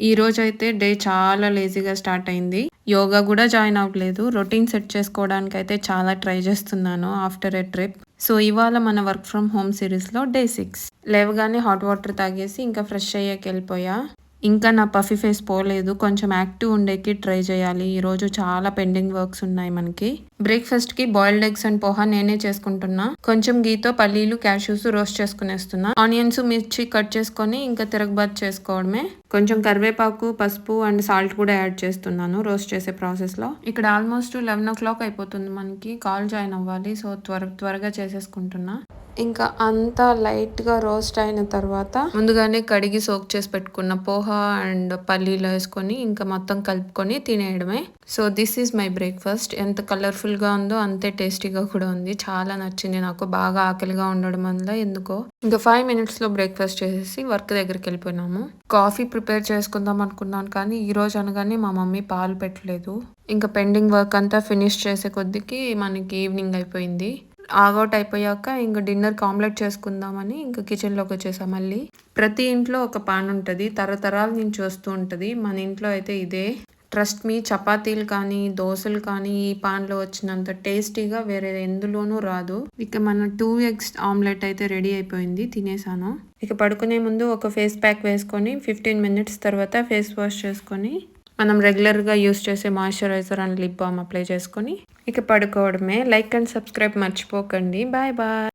ఈ రోజైతే డే చాలా లేజీగా స్టార్ట్ అయింది. యోగా గూడా జాయిన్ అవ్వలేదు. రొటీన్ సెట్ చేసుకోవడానికైతే చాలా ట్రై చేస్తున్నాను ఆఫ్టర్ ఎ ట్రిప్. సో, ఇవాళ మన వర్క్ ఫ్రమ్ హోమ్ సిరీస్‌లో డే 6. లేవగానే హాట్ వాటర్ తాగేసి ఇంకా ఫ్రెష్ అయ్యాకెళ్ళిపోయా. ఇంకా నా పఫీ ఫేస్ పోలేదు. కొంచెం యాక్టివ్ ఉండేకి ట్రై చేయాలి. ఈరోజు చాలా పెండింగ్ వర్క్స్ ఉన్నాయి మనకి. బ్రేక్‌ఫాస్ట్‌కి బాయిల్డ్ ఎగ్స్ అండ్ పోహా నేనే చేసుకుంటున్నా. కొంచెం ఘీతో పల్లీలు, క్యాష్యూస్ రోస్ట్ చేసుకునేస్తున్నా. ఆనియన్స్, మిర్చి కట్ చేసుకొని ఇంకా తిరగబాతు చేసుకోవడమే. కొంచెం కరివేపాకు, పసుపు అండ్ సాల్ట్ కూడా యాడ్ చేస్తున్నాను రోస్ట్ చేసే ప్రాసెస్‌లో. ఇక్కడ ఆల్మోస్ట్ 11:00 అయిపోతుంది మనకి. కాల్ జాయిన్ అవ్వాలి. సో, త్వరగా చేసేసుకుంటున్నా. ఇంకా అంతా లైట్‌గా రోస్ట్ అయిన తర్వాత ముందుగానే కడిగి సోక్ చేసి పెట్టుకున్న పోహా అండ్ పల్లీలు వేసుకొని ఇంకా మొత్తం కలుపుకొని తినేయడమే. So, this is my breakfast. ఎంత కలర్‌ఫుల్‌గా ఉందో అంతే టేస్టీగా కూడా ఉంది. చాలా నచ్చింది నాకు. బాగా ఆకలిగా ఉండడం వల్ల ఎందుకో. ఇంకా 5 మినిట్స్‌లో బ్రేక్‌ఫాస్ట్ చేసేసి వర్క్ దగ్గరికెళ్ళిపోయినాము. కాఫీ ప్రిపేర్ చేసుకుందాం అనుకున్నాను కానీ ఈరోజు అనగానే మా మమ్మీ పాలు పెట్టలేదు. ఇంకా పెండింగ్ వర్క్ అంతా ఫినిష్ చేసే కొద్దికి మనకి ఈవినింగ్ అయిపోయింది. ఆగౌట్ అయిపోయాక ఇంక డిన్నర్‌కి ఆమ్లెట్ చేసుకుందామని ఇంక కిచెన్‌లోకొచ్చేసా మళ్ళీ. ప్రతి ఇంట్లో ఒక పాన్ ఉంటది. తరతరాల నుంచి వస్తూ ఉంటది. మన ఇంట్లో అయితే ఇదే. ట్రస్ట్ మీ చపాతీలు కానీ, దోసలు కానీ ఈ పాన్‌లో వచ్చినంత టేస్టీగా వేరే ఎందులోనూ రాదు. ఇక మన 2 ఎగ్స్ ఆమ్లెట్ అయితే రెడీ అయిపోయింది. తినేసాను. ఇక పడుకునే ముందు ఒక ఫేస్ ప్యాక్ వేసుకొని 15 మినిట్స్ తర్వాత ఫేస్ వాష్ చేసుకొని మనం రెగ్యులర్‌గా యూజ్ చేసే moisturiser and lip balm apply చేసుకొని ఇక పడుకోవడమే. లైక్ అండ్ సబ్స్క్రైబ్ మర్చిపోకండి. Bye bye.